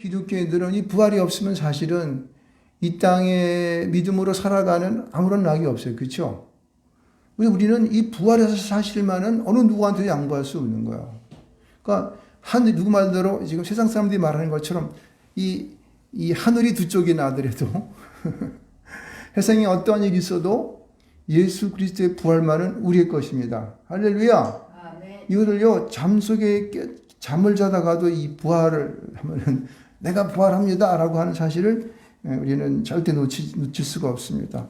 기독교인들은 이 부활이 없으면 사실은 이 땅에 믿음으로 살아가는 아무런 낙이 없어요. 그렇죠? 우리는 이 부활의 사실만은 어느 누구한테도 양보할 수 없는 거야. 그러니까 누구 말대로 지금 세상 사람들이 말하는 것처럼 이 하늘이 두 쪽이 나더라도 세상에 어떠한 일이 있어도 예수 그리스도의 부활만은 우리의 것입니다. 할렐루야. 이거를요, 잠을 자다가도 이 부활을 하면은 내가 부활합니다 라고 하는 사실을 우리는 절대 놓칠 수가 없습니다.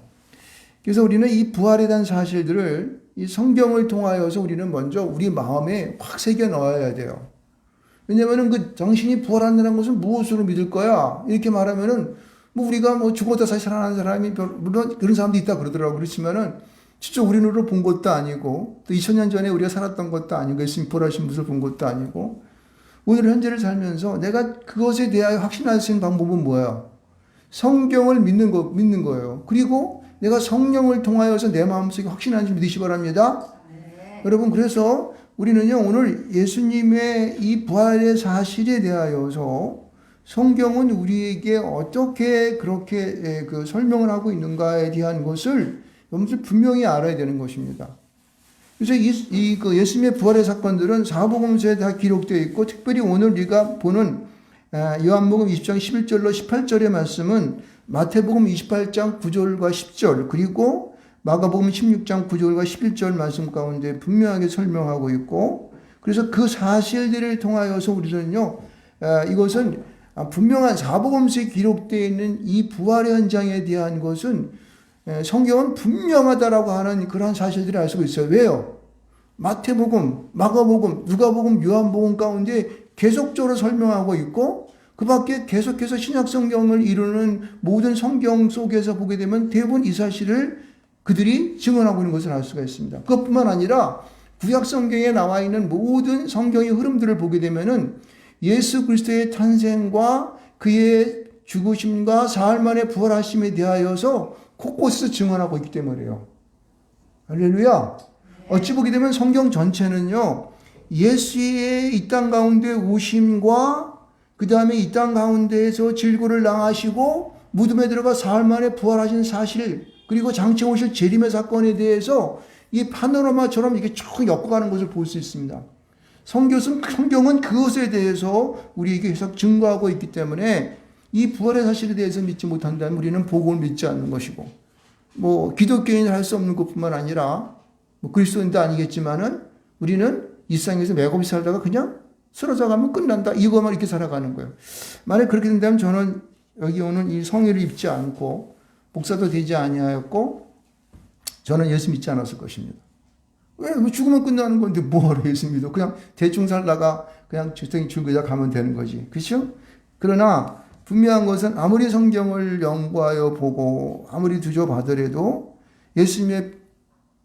그래서 우리는 이 부활에 대한 사실들을 이 성경을 통하여서 우리는 먼저 우리 마음에 확 새겨 넣어야 돼요. 왜냐면은 그 당신이 부활한다는 것은 무엇으로 믿을 거야? 이렇게 말하면은 뭐 우리가 뭐 죽었다 다시 살아나는 사람이 물론 그런 사람도 있다 그러더라고요. 그렇지만은 진짜 우리 눈으로 본 것도 아니고 또 2000년 전에 우리가 살았던 것도 아니고 예수님 부활하신 것을 본 것도 아니고 오늘 현재를 살면서 내가 그것에 대하여 확신할 수 있는 방법은 뭐야? 성경을 믿는 거예요. 그리고 내가 성령을 통하여서 내 마음속에 확신하는지 믿으시 바랍니다. 네. 여러분, 그래서 우리는요, 오늘 예수님의 이 부활의 사실에 대하여서 성경은 우리에게 어떻게 그렇게 설명을 하고 있는가에 대한 것을 여러분들 분명히 알아야 되는 것입니다. 그래서 예수님의 부활의 사건들은 사복음서에 다 기록되어 있고, 특별히 오늘 우리가 보는 요한복음 20장 11절로 18절의 말씀은 마태복음 28장 9절과 10절, 그리고 마가복음 16장 9절과 11절 말씀 가운데 분명하게 설명하고 있고, 그래서 그 사실들을 통하여서 우리는요, 이것은 분명한 사복음서에 기록되어 있는 이 부활의 현장에 대한 것은 성경은 분명하다라고 하는 그런 사실들을 알 수가 있어요. 왜요? 마태복음, 마가복음, 누가복음, 요한복음 가운데 계속적으로 설명하고 있고, 그 밖에 계속해서 신약성경을 이루는 모든 성경 속에서 보게 되면 대부분 이 사실을 그들이 증언하고 있는 것을 알 수가 있습니다. 그것뿐만 아니라 구약성경에 나와 있는 모든 성경의 흐름들을 보게 되면은 예수 그리스도의 탄생과 그의 죽으심과 사흘 만에 부활하심에 대하여서 곳곳에서 증언하고 있기 때문이에요. 할렐루야. 어찌 보게 되면 성경 전체는요, 예수의 이 땅 가운데 오심과 그 다음에 이 땅 가운데에서 질고를 당하시고 무덤에 들어가 사흘 만에 부활하신 사실, 그리고 장차 오실 재림의 사건에 대해서 이 파노라마처럼 이게 쭉 엮어가는 것을 볼 수 있습니다. 성경은 그것에 대해서 우리에게 계속 증거하고 있기 때문에 이 부활의 사실에 대해서 믿지 못한다면 우리는 복음을 믿지 않는 것이고, 뭐 기독교인을 할 수 없는 것뿐만 아니라 뭐 그리스도인도 아니겠지만은 우리는 이 세상에서 매겁이 살다가 그냥 쓰러져 가면 끝난다, 이거만 이렇게 살아가는 거예요. 만약 그렇게 된다면 저는 여기 오는 이 성의를 입지 않고 목사도 되지 아니하였고 저는 예수 믿지 않았을 것입니다. 왜? 죽으면 끝나는 건데 뭐하러 예수 믿어? 그냥 대충 살다가 그냥 적당히 죽으자 가면 되는 거지. 그렇죠? 그러나 분명한 것은 아무리 성경을 연구하여 보고 아무리 두저봐더라도 예수님의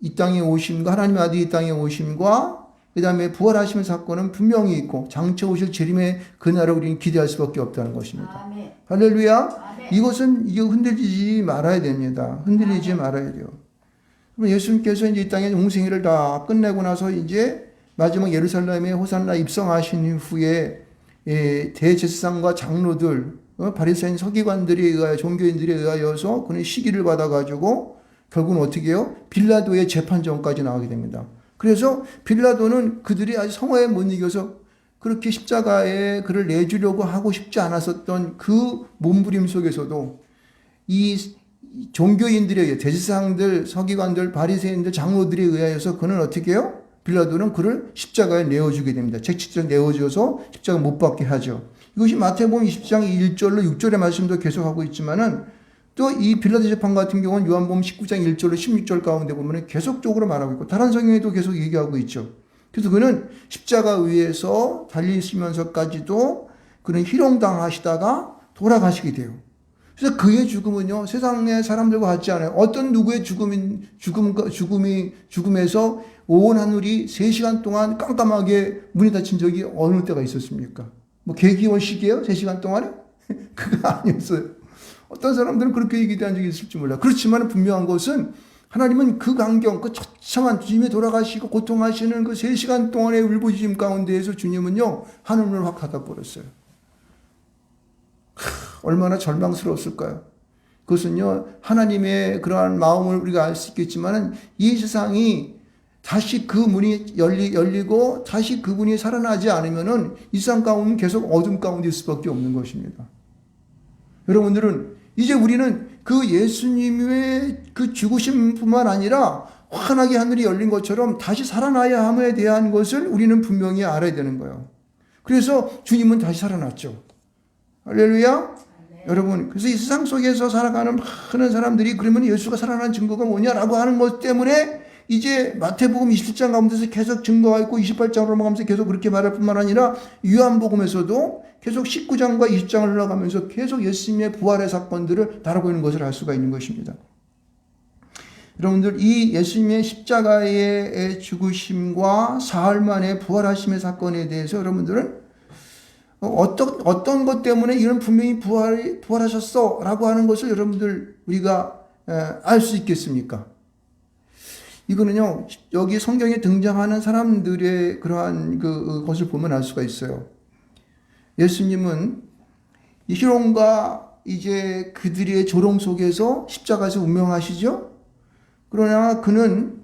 이 땅에 오심과 하나님의 아들이 이 땅에 오심과 그 다음에 부활하시는 사건은 분명히 있고 장차 오실 재림의 그날을 우리는 기대할 수밖에 없다는 것입니다. 아멘. 할렐루야. 아멘. 이것은 흔들리지 말아야 됩니다. 흔들리지 아멘. 말아야 돼요. 예수님께서 이제 이 땅의 공생애를 다 끝내고 나서 이제 마지막 예루살렘에 호산나 입성하신 후에 대제사장과 장로들, 바리새인 서기관들에 의하여 종교인들에 의하여서 그는 시기를 받아가지고 결국은 어떻게 해요? 빌라도의 재판정까지 나가게 됩니다. 그래서 빌라도는 그들이 아주 성화에 못 이겨서 그렇게 십자가에 그를 내주려고 하고 싶지 않았었던 그 몸부림 속에서도 이 종교인들에 의해 대제사장들, 서기관들, 바리새인들, 장로들에 의하여서 그는 어떻게 해요? 빌라도는 그를 십자가에 내어주게 됩니다. 책찍질 내어줘서 십자가 못 박게 하죠. 이것이 마태복음 20장 1절로 6절의 말씀도 계속하고 있지만은 또 이 빌라도 재판 같은 경우는 요한복음 19장 1절로 16절 가운데 보면 계속적으로 말하고 있고 다른 성경에도 계속 얘기하고 있죠. 그래서 그는 십자가 위에서 달리시면서까지도 그는 희롱당하시다가 돌아가시게 돼요. 그래서 그의 죽음은요, 세상의 사람들과 같지 않아요. 어떤 누구의 죽음에서 온 하늘이 3시간 동안 깜깜하게 문이 닫힌 적이 어느 때가 있었습니까? 뭐 개기원식이에요? 3시간 동안에? 그거 아니었어요. 어떤 사람들은 그렇게 얘기한 적이 있을지 몰라요. 그렇지만 분명한 것은 하나님은 그 광경, 그 처참한 주님이 돌아가시고 고통하시는 그 3시간 동안의 울부짖음 가운데에서 주님은요, 하늘을 확 닫아버렸어요. 얼마나 절망스러웠을까요? 그것은요, 하나님의 그러한 마음을 우리가 알 수 있겠지만은 이 세상이 다시 그 문이 열리고 다시 그분이 살아나지 않으면은 이 세상 가운데는 계속 어둠 가운데 있을 수밖에 없는 것입니다. 여러분들은 이제 우리는 그 예수님의 그 죽으심뿐만 아니라 환하게 하늘이 열린 것처럼 다시 살아나야 함에 대한 것을 우리는 분명히 알아야 되는 거예요. 그래서 주님은 다시 살아났죠. 할렐루야. 네. 여러분, 그래서 이 세상 속에서 살아가는 많은 사람들이 그러면 예수가 살아난 증거가 뭐냐라고 하는 것 때문에 이제 마태복음 27장 가운데서 계속 증거가 있고 28장으로 넘어가면서 계속 그렇게 말할 뿐만 아니라 요한복음에서도 계속 19장과 20장을 흘러가면서 계속 예수님의 부활의 사건들을 다루고 있는 것을 알 수가 있는 것입니다. 여러분들, 이 예수님의 십자가의 죽으심과 사흘 만에 부활하심의 사건에 대해서 여러분들은 어떤 것 때문에 이런 분명히 부활하셨어 라고 하는 것을 여러분들 우리가 알 수 있겠습니까? 이거는요, 여기 성경에 등장하는 사람들의 그러한 것을 보면 알 수가 있어요. 예수님은 이 희롱과 이제 그들의 조롱 속에서 십자가에서 운명하시죠? 그러나 그는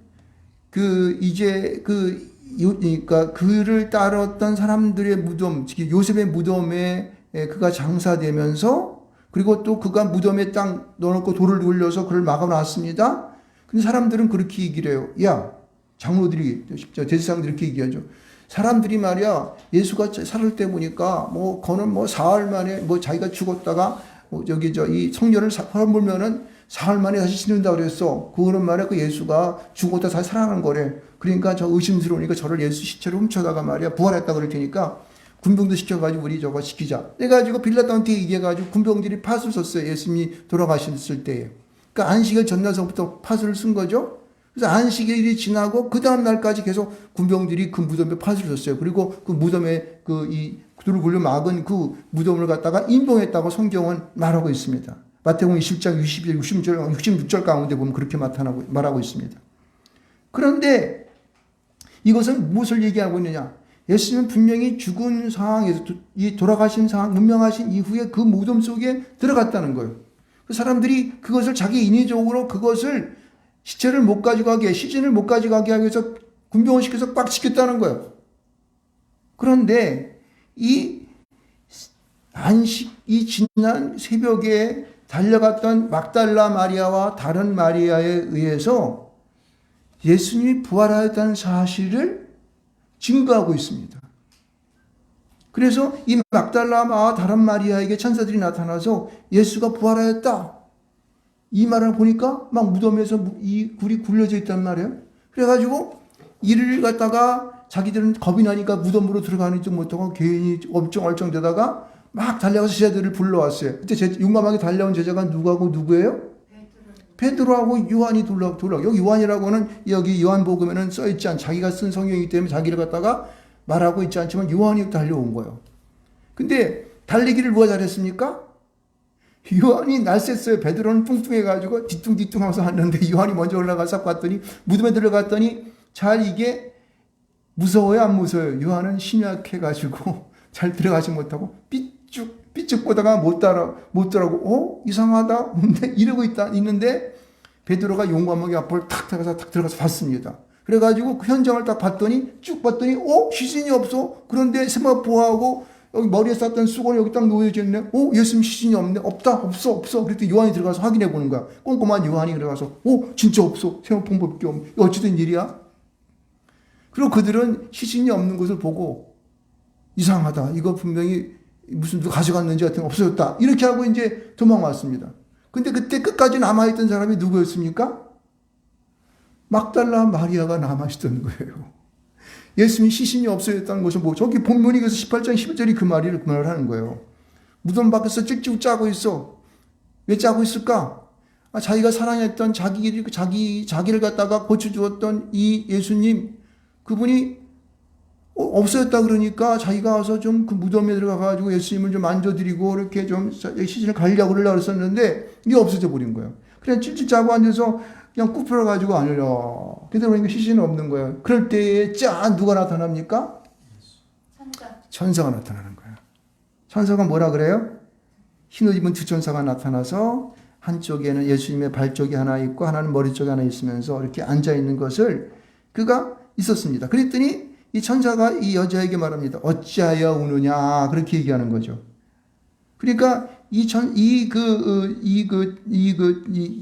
그러니까 그를 따랐던 사람들의 무덤, 즉 요셉의 무덤에 그가 장사되면서 그리고 또 그가 무덤에 딱 넣어놓고 돌을 굴려서 그를 막아놨습니다. 근데 사람들은 그렇게 얘기를 해요. 야, 장로들이, 대제사장들이 이렇게 얘기하죠. 사람들이 말이야, 예수가 살을 때 보니까, 그는 사흘 만에, 자기가 죽었다가, 이 성녀를 헐물면은 사흘 만에 다시 짓는다 그랬어. 그거는 말이야, 그 예수가 죽었다 다시 살아난 거래. 그러니까 저 의심스러우니까 저를 예수 시체를 훔쳐다가 말이야, 부활했다 그럴 테니까, 군병도 시켜가지고 우리 저거 시키자. 그래가지고 빌라도한테 얘기해가지고 군병들이 팥을 썼어요. 예수님이 돌아가셨을 때에. 그러니까 안식일 전날서부터 팥을 쓴 거죠. 그래서 안식일이 지나고 그 다음 날까지 계속 군병들이 그 무덤에 팥을 줬어요. 그리고 그 무덤에 이 돌을 굴려 막은 그 무덤을 갖다가 인봉했다고 성경은 말하고 있습니다. 마태복음 20장 61, 66절 가운데 보면 그렇게 말하고 있습니다. 그런데 이것은 무엇을 얘기하고 있느냐? 예수님은 분명히 죽은 상황에서 이 돌아가신 상황, 운명하신 이후에 그 무덤 속에 들어갔다는 거예요. 그 사람들이 그것을 자기 인위적으로 그것을 시체를 못 가져가게, 시신을 못 가져가게 하기 위해서 군병을 시켜서 빡 지켰다는 거예요. 그런데 이 지난 새벽에 달려갔던 막달라 마리아와 다른 마리아에 의해서 예수님이 부활하였다는 사실을 증거하고 있습니다. 그래서 이 막달라와 다른 마리아에게 천사들이 나타나서 예수가 부활하였다. 이 말을 보니까 막 무덤에서 이 굴이 굴려져 있단 말이에요. 그래가지고 이를 갖다가 자기들은 겁이 나니까 무덤으로 들어가는지 못하고 괜히 얼쩡얼쩡대다가 막 달려가서 제자들을 불러왔어요. 그때 용감하게 달려온 제자가 누구예요? 베드로하고 요한이 돌아. 여기 요한이라고는 여기 요한복음에는 써있지 않, 자기가 쓴 성경이기 때문에 자기를 갖다가 말하고 있지 않지만 요한이 달려온 거예요. 근데 달리기를 누가 잘했습니까? 요한이 날샜어요. 베드로는 뚱뚱해가지고 뒤뚱뒤뚱 하면서 왔는데 요한이 먼저 올라가서 봤더니 무덤에 들어갔더니 잘 이게 무서워요? 안 무서워요? 요한은 심약해가지고 잘 들어가지 못하고 삐쭉 보다가 못 들어가고 이상하다 이러고 있는데 베드로가 용감하게 앞을 탁 들어가서 봤습니다. 그래가지고 그 현장을 딱 봤더니 쭉 봤더니 시신이 없어. 그런데 세마포하고 여기 머리에 쌌던 수건이 여기 딱 놓여져 있네. 예수님 시신이 없네. 없어. 그랬더니 요한이 들어가서 확인해 보는 거야. 꼼꼼한 요한이 들어가서 진짜 없어. 세마포밖에 없네. 어찌된 일이야? 그리고 그들은 시신이 없는 것을 보고 이상하다. 이거 분명히 무슨 누가 가져갔는지 같은 거 없어졌다. 이렇게 하고 이제 도망왔습니다. 근데 그때 끝까지 남아있던 사람이 누구였습니까? 막달라 마리아가 남아있던 거예요. 예수님이 시신이 없어졌다는 것은 저기 본문이 그래서 18장 11절이 그 말을 하는 거예요. 무덤 밖에서 찍찍 짜고 있어. 왜 짜고 있을까? 자기가 사랑했던 자기를 갖다가 고쳐주었던 이 예수님, 그분이 없어졌다 그러니까 자기가 와서 좀 그 무덤에 들어가가지고 예수님을 좀 만져드리고 이렇게 좀 시신을 가리려고 그러려고 했었는데 이게 없어져 버린 거예요. 그냥 찔찔 짜고 앉아서 그냥 굽혀가지고 아니라. 근데 그러니까 시신은 없는 거예요. 그럴 때에 누가 나타납니까? 천사가 나타나는 거예요. 천사가 뭐라 그래요? 흰옷 입은 두 천사가 나타나서 한쪽에는 예수님의 발쪽이 하나 있고 하나는 머리 쪽에 하나 있으면서 이렇게 앉아 있는 것을 그가 있었습니다. 그랬더니 이 천사가 이 여자에게 말합니다. 어찌하여 우느냐 그렇게 얘기하는 거죠. 그러니까 이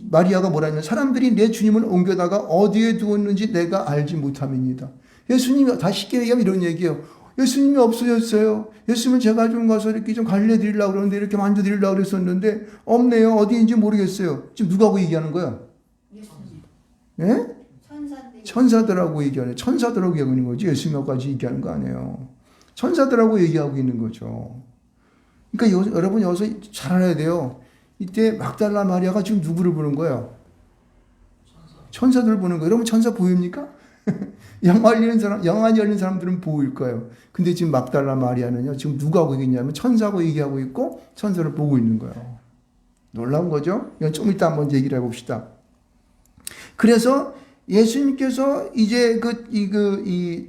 마리아가 뭐라 했냐면 사람들이 내 주님을 옮겨다가 어디에 두었는지 내가 알지 못함입니다. 예수님이 다 쉽게 얘기하면 이런 얘기예요. 예수님이 없어졌어요. 예수님은 제가 좀 가서 이렇게 좀 갈래 드리려고 그러는데 이렇게 만져 드리려고 그랬었는데 없네요. 어디인지 모르겠어요. 지금 누구하고 얘기하는 거야? 예수님. 예? 천사들. 천사들하고 얘기하는 천사들하고 얘기하고 있는 거지. 예수님하고까지 얘기하는 거 아니에요. 천사들하고 얘기하고 있는 거죠. 그러니까 여러분 여기서 잘 알아야 돼요. 이때 막달라 마리아가 지금 누구를 보는 거예요? 천사들 보는 거예요. 여러분 천사 보입니까? 영안이 열린 사람들은 보일 거예요. 근데 지금 막달라 마리아는요, 지금 누구하고 얘기했냐면 천사하고 얘기하고 있고 천사를 보고 있는 거예요. 놀라운 거죠? 이건 좀 이따 한번 얘기를 해봅시다. 그래서 예수님께서 이제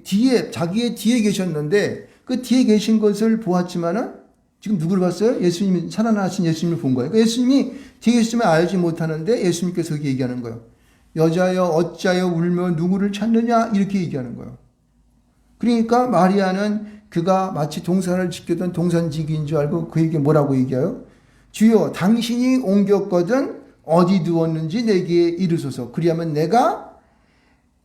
뒤에, 자기의 뒤에 계셨는데 그 뒤에 계신 것을 보았지만은 지금 누구를 봤어요? 예수님이, 살아나신 예수님을 본 거예요. 그러니까 예수님이 뒤에 계시면 알지 못하는데 예수님께서 그렇게 얘기하는 거예요. 여자여 어찌하여 울며 누구를 찾느냐 이렇게 얘기하는 거예요. 그러니까 마리아는 그가 마치 동산을 지키던 동산지기인 줄 알고 그에게 뭐라고 얘기해요? 주여 당신이 옮겼거든 어디 두었는지 내게 이르소서. 그리하면 내가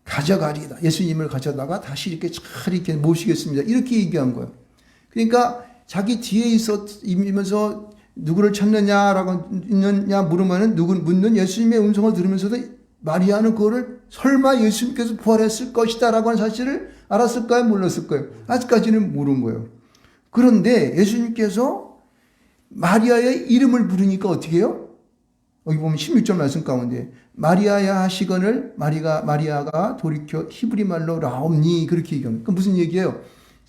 가져가리다. 예수님을 가져다가 다시 이렇게 잘 이렇게 모시겠습니다. 이렇게 얘기한 거예요. 그러니까 자기 뒤에 있으면서 누구를 찾느냐라고 있느냐 물으면은 묻는 예수님의 음성을 들으면서도 마리아는 그거를 설마 예수님께서 부활했을 것이다라고 하는 사실을 알았을까요? 몰랐을까요? 아직까지는 모르는 거예요. 그런데 예수님께서 마리아의 이름을 부르니까 어떻게 해요? 여기 보면 16절 말씀 가운데 마리아야 하시거늘 마리아가 돌이켜 히브리 말로 라옵니 그렇게 얘기합니다. 그 무슨 얘기예요?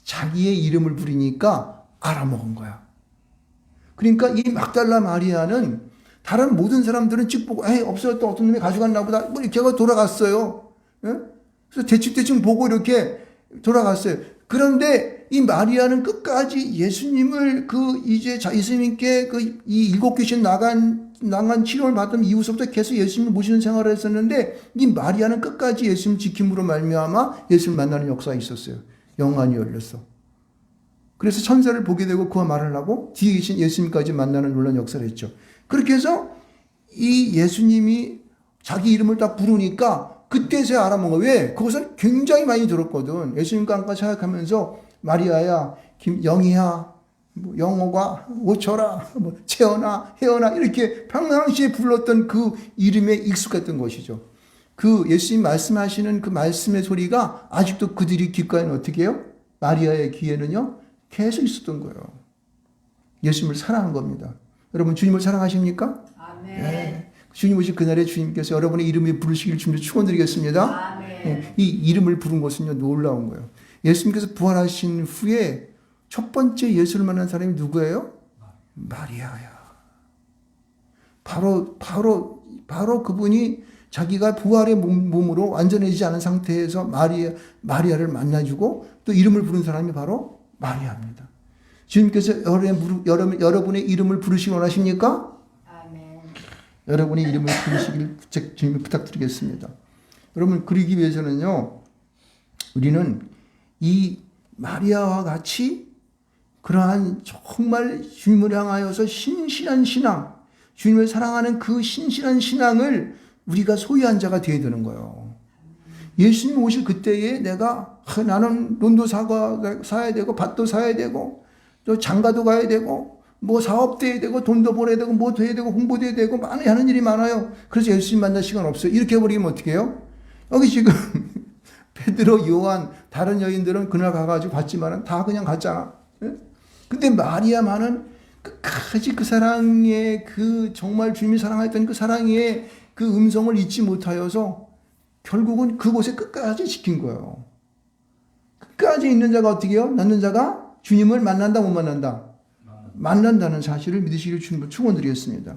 자기의 이름을 부르니까 알아먹은 거야. 그러니까 이 막달라 마리아는 다른 모든 사람들은 쭉 보고 에이 없어요. 또 어떤 놈이 가져갔나 보다. 뭐 이렇게 하고 돌아갔어요. 예? 그래서 대충 보고 이렇게 돌아갔어요. 그런데 이 마리아는 끝까지 예수님을 예수님께 이 7귀신 나간 치료를 받은 이후부터 계속 예수님을 모시는 생활을 했었는데 이 마리아는 끝까지 예수님 지킴으로 말미암아 예수를 만나는 역사가 있었어요. 영안이 열렸어. 그래서 천사를 보게 되고 그와 말을 하고 뒤에 계신 예수님까지 만나는 놀라운 역사를 했죠. 그렇게 해서 이 예수님이 자기 이름을 딱 부르니까 그때서야 알아먹은 거예요. 왜? 그것은 굉장히 많이 들었거든. 예수님과 함께 생각하면서 마리아야, 영희야, 뭐 영호가, 오철아, 뭐 채연아, 혜연아 이렇게 평상시에 불렀던 그 이름에 익숙했던 것이죠. 그 예수님 말씀하시는 그 말씀의 소리가 아직도 그들이 귓가에는 어떻게 해요? 마리아의 귀에는요 계속 있었던 거예요. 예수님을 사랑한 겁니다. 여러분 주님을 사랑하십니까? 아멘. 네. 주님 오실 그날에 주님께서 여러분의 이름을 부르시길 주님을 축원드리겠습니다. 아멘. 네. 이 이름을 부른 것은요 놀라운 거예요. 예수님께서 부활하신 후에 첫 번째 예수를 만난 사람이 누구예요? 마리아야. 바로 그분이 자기가 부활의 몸으로 완전해지지 않은 상태에서 마리아를 만나주고 또 이름을 부른 사람이 바로 마리아입니다. 주님께서 여러분의 이름을 부르시기 원하십니까? 아멘. 여러분의 이름을 부르시길 주님을 부탁드리겠습니다. 여러분 그러기 위해서는요. 우리는 이 마리아와 같이 그러한 정말 주님을 향하여서 신실한 신앙, 주님을 사랑하는 그 신실한 신앙을 우리가 소유한 자가 되어야 되는 거예요. 예수님 오실 그때에 나는 돈도 사야 되고 밭도 사야 되고 또 장가도 가야 되고 뭐 사업도 해야 되고 돈도 벌어야 되고 뭐도 해야 되고 홍보도 해야 되고 많이 하는 일이 많아요. 그래서 예수님 만날 시간 없어요. 이렇게 해버리면 어떻게 해요? 여기 지금 베드로, 요한, 다른 여인들은 그날 가가지고 봤지만은 다 그냥 갔잖아. 근데 마리아만은 끝까지 그 사랑의 정말 주님이 사랑했던 그 사랑의 그 음성을 잊지 못하여서 결국은 그곳에 끝까지 지킨 거예요. 끝까지 있는 자가 어떻게 해요? 낳는 자가 주님을 만난다, 못 만난다? 만난다는 사실을 믿으시길 주님을 축원드리겠습니다.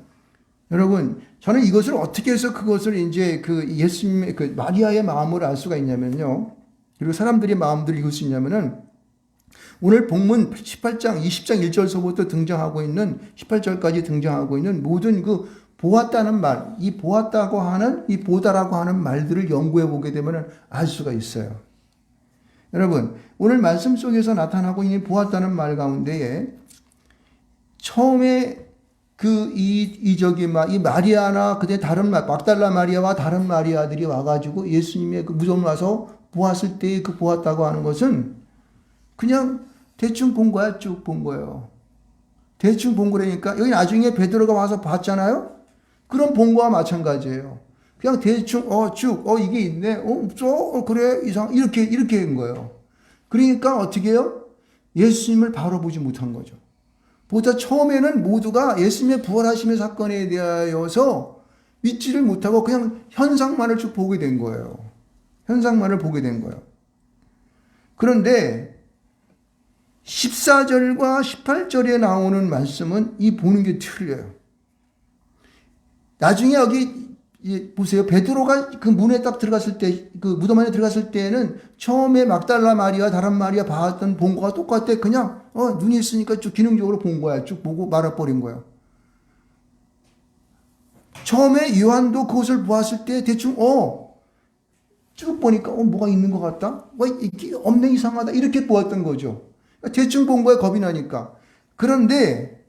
여러분, 저는 이것을 어떻게 해서 그것을 이제 예수님의 마리아의 마음을 알 수가 있냐면요. 그리고 사람들의 마음들을 읽을 수 있냐면은 오늘 본문 18장 20장 1절서부터 등장하고 있는 18절까지 등장하고 있는 모든 그 보았다는 말, 이 보았다고 하는 이 보다라고 하는 말들을 연구해 보게 되면 알 수가 있어요. 여러분, 오늘 말씀 속에서 나타나고 있는 보았다는 말 가운데에 처음에 이 마리아나 그때 다른 막달라 마리아와 다른 마리아들이 와가지고 예수님의 그 무덤 와서 보았을 때 그 보았다고 하는 것은 그냥 대충 본 거야, 쭉 본 거예요. 대충 본 거라니까 여기 나중에 베드로가 와서 봤잖아요. 그럼 본 거와 마찬가지예요. 그냥 대충 쭉 이게 있네, 없어, 그래 이상 이렇게 한 거예요. 그러니까 어떻게 해요? 예수님을 바로 보지 못한 거죠. 보다 처음에는 모두가 예수님의 부활하심의 사건에 대하여서 믿지를 못하고 그냥 현상만을 쭉 보게 된 거예요. 현상만을 보게 된 거예요. 그런데 14절과 18절에 나오는 말씀은 이 보는 게 틀려요. 나중에 여기 보세요. 베드로가 그 문에 딱 들어갔을 때, 그 무덤 안에 들어갔을 때는 처음에 막달라 마리아, 다른 마리아 봤던 본 거와 똑같아. 그냥 눈이 있으니까 쭉 기능적으로 본 거야. 쭉 보고 말아버린 거야. 처음에 요한도 그것을 보았을 때 대충 쭉 보니까 뭐가 있는 것 같다. 이게 없네, 이상하다. 이렇게 보았던 거죠. 대충 본 거에 겁이 나니까. 그런데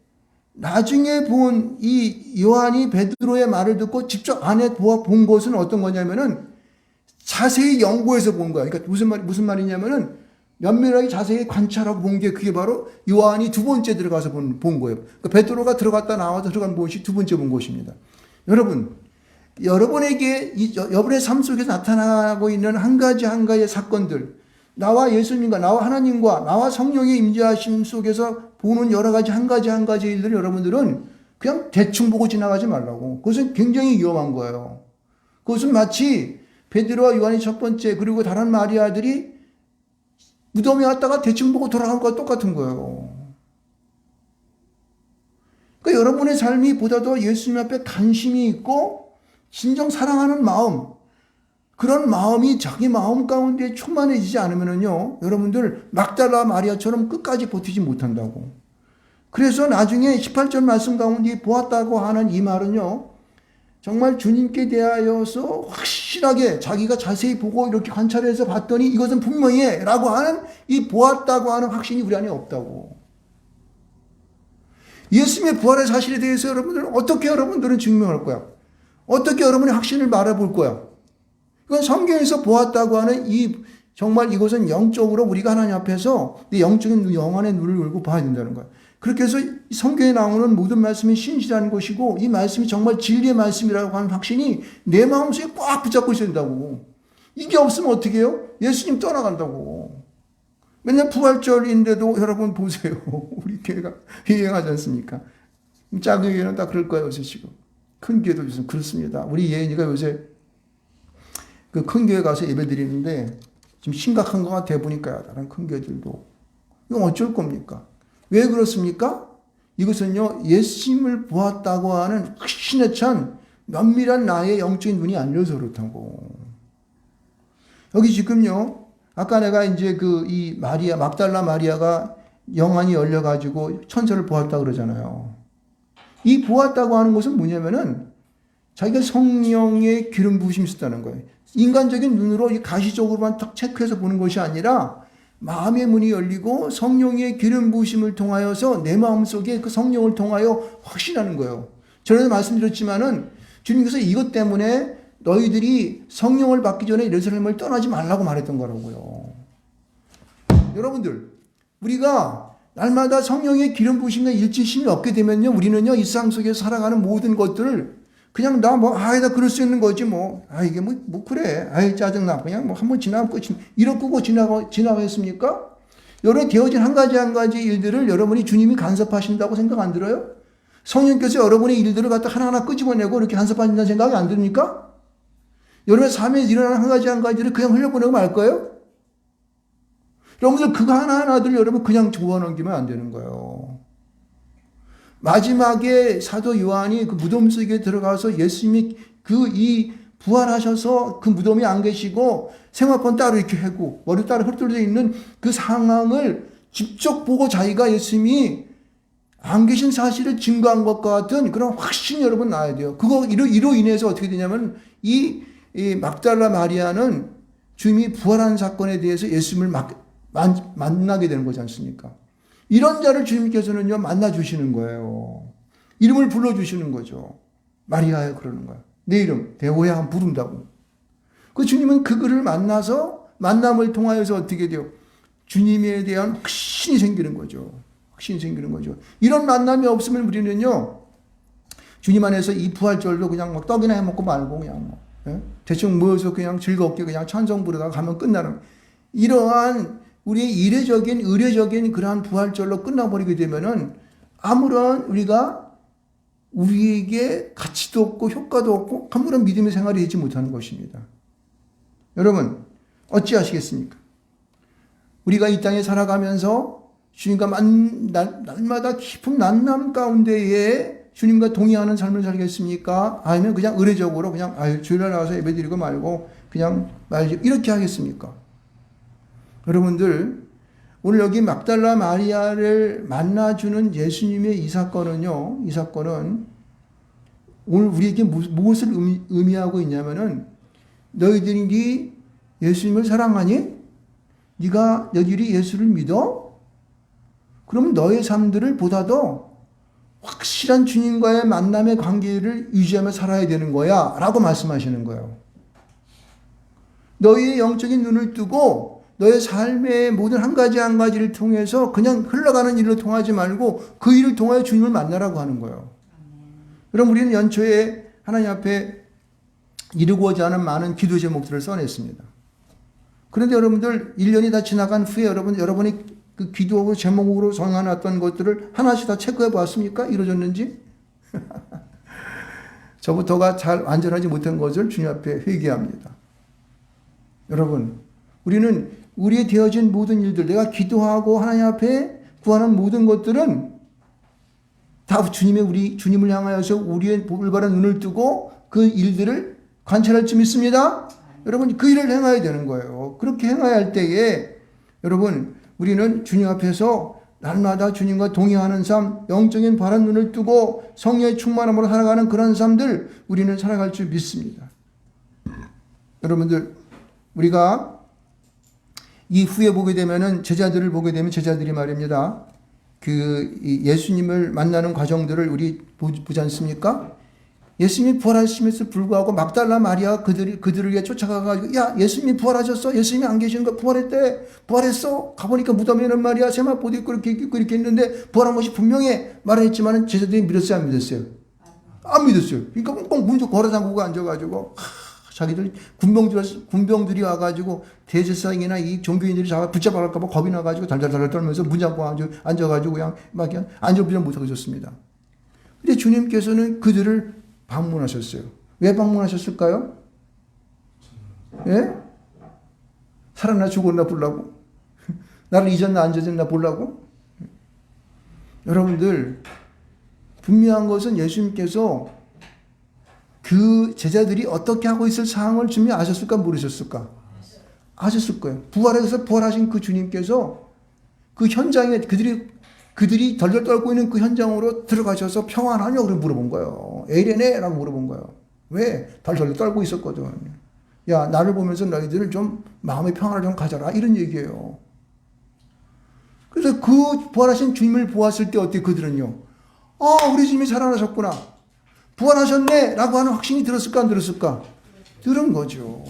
나중에 본 이 요한이 베드로의 말을 듣고 직접 안에 본 것은 어떤 거냐면은 자세히 연구해서 본 거야. 그러니까 무슨 말이냐면은 면밀하게 자세히 관찰하고 본 게 그게 바로 요한이 두 번째 들어가서 본 거예요. 그러니까 베드로가 들어갔다 나와서 들어간 것이 두 번째 본 것입니다. 여러분, 여러분의 삶 속에서 나타나고 있는 한 가지의 사건들, 나와 예수님과 나와 하나님과 나와 성령의 임재하심 속에서 보는 여러 가지 한 가지 일들을 여러분들은 그냥 대충 보고 지나가지 말라고. 그것은 굉장히 위험한 거예요. 그것은 마치 베드로와 요한이 첫 번째 그리고 다른 마리아들이 무덤에 왔다가 대충 보고 돌아간 것과 똑같은 거예요. 그러니까 여러분의 삶이 보다도 예수님 앞에 관심이 있고 진정 사랑하는 마음, 그런 마음이 자기 마음 가운데 충만해지지 않으면요, 여러분들 막달라 마리아처럼 끝까지 버티지 못한다고. 그래서 나중에 18절 말씀 가운데 보았다고 하는 이 말은요, 정말 주님께 대하여서 확실하게 자기가 자세히 보고 이렇게 관찰해서 봤더니 이것은 분명히 라고 하는 이 보았다고 하는 확신이 우리 안에 없다고. 예수님의 부활의 사실에 대해서 여러분들은 증명할 거야? 어떻게 여러분의 확신을 말해볼 거야? 이건 성경에서 보았다고 하는 정말 이것은 영적으로 우리가 하나님 앞에서 내 영적인 영안의 눈을 열고 봐야 된다는 거야. 그렇게 해서 성경에 나오는 모든 말씀이 신실한 것이고 이 말씀이 정말 진리의 말씀이라고 하는 확신이 내 마음속에 꽉 붙잡고 있어야 된다고. 이게 없으면 어떻게 해요? 예수님 떠나간다고. 맨날 부활절인데도 여러분 보세요. 우리 교회가 유행하지 않습니까? 작은 교회는 다 그럴 거예요, 요새 지금. 큰 교회도 요즘 그렇습니다. 우리 예인이가 요새 그 큰 교회 가서 예배 드리는데 지금 심각한 것 같아 보니까요. 다른 큰 교회들도. 이건 어쩔 겁니까? 왜 그렇습니까? 이것은요, 예수님을 보았다고 하는 확신에 찬 면밀한 나의 영적인 눈이 안 열려서 그렇다고. 여기 지금요, 아까 내가 이제 이 막달라 마리아가 영안이 열려가지고 천사를 보았다 그러잖아요. 이 보았다고 하는 것은 뭐냐면은 자기가 성령의 기름 부으심이 있었다는 거예요. 인간적인 눈으로 가시적으로만 딱 체크해서 보는 것이 아니라 마음의 문이 열리고 성령의 기름 부으심을 통하여서 내 마음속에 그 성령을 통하여 확신하는 거예요. 전에도 말씀드렸지만은 주님께서 이것 때문에 너희들이 성령을 받기 전에 예루살렘을 떠나지 말라고 말했던 거라고요. 여러분들, 우리가 날마다 성령의 기름 부으심과 일치심이 얻게 되면요, 우리는요, 이 세상 속에서 살아가는 모든 것들을 그냥 나 그럴 수 있는 거지 이게 그래. 짜증나. 그냥 한번 지나면 끝이. 이러고 지나가겠습니까? 여러분 되어진 한 가지 일들을 여러분이 주님이 간섭하신다고 생각 안 들어요? 성령께서 여러분의 일들을 갖다 하나하나 끄집어내고 이렇게 간섭하신다는 생각이 안 듭니까? 여러분의 삶에 일어나는 한 가지를 그냥 흘려보내고 말 거예요? 여러분들 그거 하나하나들 여러분 그냥 집어넘기면 안 되는 거예요. 마지막에 사도 요한이 그 무덤 속에 들어가서 예수님이 부활하셔서 그 무덤에 안 계시고 생화판 따로 이렇게 하고 머리 따로 흩어져 있는 그 상황을 직접 보고 자기가 예수님이 안 계신 사실을 증거한 것과 같은 그런 확신이 여러분 나야 돼요. 이로 인해서 어떻게 되냐면 이 막달라 마리아는 주님이 부활한 사건에 대해서 예수님을 만나게 되는 거지 않습니까? 이런 자를 주님께서는요, 만나주시는 거예요. 이름을 불러주시는 거죠. 마리아요, 그러는 거야. 내 이름, 대호야, 부른다고. 그 주님은 그를 만나서, 만남을 통하여서 어떻게 돼요? 주님에 대한 확신이 생기는 거죠. 확신이 생기는 거죠. 이런 만남이 없으면 우리는요, 주님 안에서 이 부활절도 그냥 막 떡이나 해먹고 말고 그냥 뭐, 예? 대충 모여서 그냥 즐겁게 그냥 찬송 부르다가 가면 끝나는, 이러한 우리의 이례적인, 의례적인 그러한 부활절로 끝나버리게 되면은 아무런 우리에게 가치도 없고 효과도 없고 아무런 믿음의 생활이 되지 못하는 것입니다. 여러분, 어찌하시겠습니까? 우리가 이 땅에 살아가면서 주님과 날마다 깊은 만남 가운데에 주님과 동의하는 삶을 살겠습니까? 아니면 그냥 의례적으로 그냥 주일날 나와서 예배드리고 말고 그냥 말지 이렇게 하겠습니까? 여러분들, 오늘 여기 막달라 마리아를 만나주는 예수님의 이 사건은요, 이 사건은 오늘 우리에게 무엇을 의미하고 있냐면은, 너희들이 예수님을 사랑하니? 너희들이 예수를 믿어? 그러면 너의 삶들을 보다도 확실한 주님과의 만남의 관계를 유지하며 살아야 되는 거야 라고 말씀하시는 거예요. 너희의 영적인 눈을 뜨고 너의 삶의 모든 한 가지 한 가지를 통해서 그냥 흘러가는 일로 통하지 말고 그 일을 통하여 주님을 만나라고 하는 거예요. 그럼 우리는 연초에 하나님 앞에 이루고자 하는 많은 기도 제목들을 써냈습니다. 그런데 여러분들 1년이 다 지나간 후에 여러분이 그 기도 제목으로 정해놨던 것들을 하나씩 다 체크해 보았습니까? 이루어졌는지? 저부터가 잘 완전하지 못한 것을 주님 앞에 회개합니다. 여러분, 우리는 우리의 되어진 모든 일들, 내가 기도하고 하나님 앞에 구하는 모든 것들은 다 주님을 향하여서 우리의 올바른 눈을 뜨고 그 일들을 관찰할 줄 믿습니다. 여러분, 그 일을 행해야 되는 거예요. 그렇게 행해야 할 때에 여러분, 우리는 주님 앞에서 날마다 주님과 동의하는 삶, 영적인 바른 눈을 뜨고 성령의 충만함으로 살아가는 그런 삶들 우리는 살아갈 줄 믿습니다. 여러분들, 우리가 이후에 보게 되면은 제자들을 보게 되면 제자들이 말입니다. 그 예수님을 만나는 과정들을 우리 보지 않습니까? 예수님이 부활하심에도 불구하고 막달라 마리아 그들을 위해 쫓아가가지고, 야, 예수님이 부활하셨어? 예수님이 안 계시는 거 부활했대? 부활했어? 가보니까 무덤에는 말이야 세마포도 있고 이렇게 있는데 부활한 것이 분명해 말했지만 제자들이 믿었어요, 안 믿었어요? 안 믿었어요. 그러니까 꼭 문도 걸어 잠그고 앉아가지고 자기들 군병들이 와가지고 대제사장이나 이 종교인들이 붙잡아갈까봐 겁이 나가지고 달달달 떨면서 문 잠고 앉아가지고 그냥 막 그냥 앉아보지 못하고 있었습니다. 근데 주님께서는 그들을 방문하셨어요. 왜 방문하셨을까요? 예? 살았나 죽었나 보려고? 나를 잊었나 안 잊었나 보려고? 여러분들, 분명한 것은 예수님께서 그 제자들이 어떻게 하고 있을 상황을 주님이 아셨을까 모르셨을까? 아셨을 거예요. 부활해서 부활하신 그 주님께서 그 현장에 그들이 덜덜 떨고 있는 그 현장으로 들어가셔서 평안하냐고 물어본 거예요. 에이레네? 라고 물어본 거예요. 왜? 덜덜 떨고 있었거든. 야, 나를 보면서 너희들을 좀 마음의 평안을 좀 가져라. 이런 얘기예요. 그래서 그 부활하신 주님을 보았을 때 어때 그들은요? 우리 주님이 살아나셨구나. 부활하셨네. 라고 하는 확신이 들었을까 안 들었을까? 들은 거죠.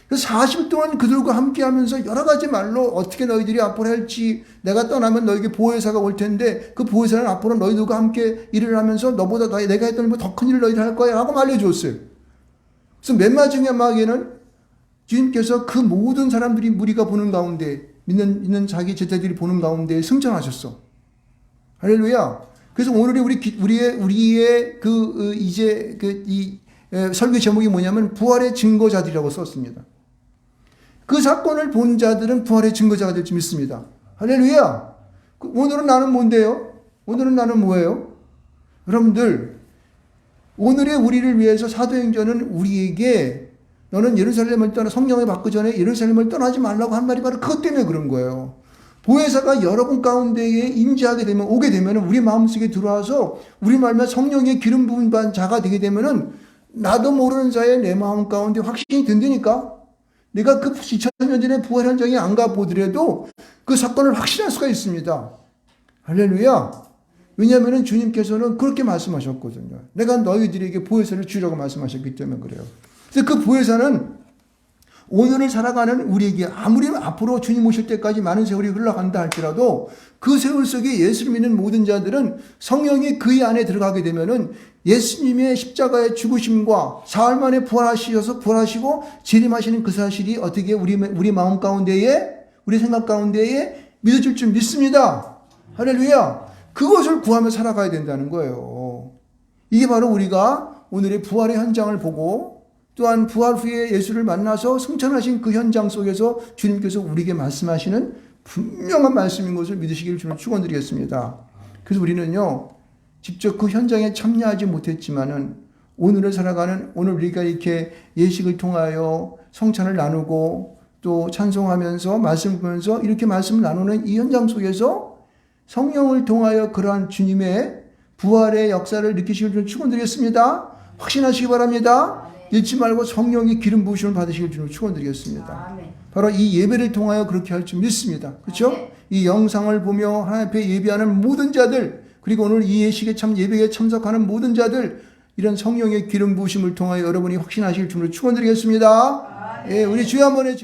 그래서 40일 동안 그들과 함께 하면서 여러 가지 말로 어떻게 너희들이 앞으로 할지, 내가 떠나면 너에게 보혜사가 올 텐데 그 보혜사는 앞으로 너희들과 함께 일을 하면서 너보다 내가 했던 일보다 더 큰 일을 너희들 할 거야 라고 알려주었어요. 그래서 맨 마지막에는 주님께서 그 모든 사람들이 무리가 보는 가운데 믿는 자기 제자들이 보는 가운데 승천하셨어. 할렐루야. 그래서 오늘의 우리의 이 설교 제목이 뭐냐면 부활의 증거자들이라고 썼습니다. 그 사건을 본 자들은 부활의 증거자가 될 줄 믿습니다. 할렐루야. 오늘은 나는 뭔데요? 오늘은 나는 뭐예요? 여러분들, 오늘의 우리를 위해서 사도행전은 우리에게 너는 예루살렘을 떠나 성령을 받기 전에 예루살렘을 떠나지 말라고 한 말이 바로 그것 때문에 그런 거예요. 보혜사가 여러분 가운데에 임재하게 되면 오게 되면 우리 마음속에 들어와서 우리 말면 성령의 기름 부은 자가 되게 되면은 나도 모르는 사이에 내 마음 가운데 확신이 든다니까. 내가 그 2000년 전에 부활 현장에 안 가보더라도 그 사건을 확신할 수가 있습니다. 할렐루야. 왜냐하면 주님께서는 그렇게 말씀하셨거든요. 내가 너희들에게 보혜사를 주려고 말씀하셨기 때문에 그래요. 그래서 그 보혜사는 오늘을 살아가는 우리에게 아무리 앞으로 주님 오실 때까지 많은 세월이 흘러간다 할지라도 그 세월 속에 예수를 믿는 모든 자들은 성령이 그의 안에 들어가게 되면은 예수님의 십자가의 죽으심과 사흘 만에 부활하시고 재림하시는 그 사실이 어떻게 우리 마음 가운데에 우리 생각 가운데에 믿어질 줄 믿습니다. 할렐루야. 그것을 구하며 살아가야 된다는 거예요. 이게 바로 우리가 오늘의 부활의 현장을 보고 또한 부활 후에 예수를 만나서 승천하신 그 현장 속에서 주님께서 우리에게 말씀하시는 분명한 말씀인 것을 믿으시기를 주님 축원드리겠습니다. 그래서 우리는요, 직접 그 현장에 참여하지 못했지만은 오늘을 살아가는 오늘 우리가 이렇게 예식을 통하여 성찬을 나누고 또 찬송하면서 말씀을 보면서 이렇게 말씀을 나누는 이 현장 속에서 성령을 통하여 그러한 주님의 부활의 역사를 느끼시길 좀 축원드리겠습니다. 확신하시기 바랍니다. 잃지 말고 성령의 기름 부으심을 받으시길 주님 축원드리겠습니다. 바로 이 예배를 통하여 그렇게 할 줄 믿습니다. 그렇죠? 이 영상을 보며 하나님 앞에 예배하는 모든 자들, 그리고 오늘 이 예식에 예배에 참석하는 모든 자들, 이런 성령의 기름 부으심을 통하여 여러분이 확신하실 줄을 축원드리겠습니다. 예, 우리 주여 한번 해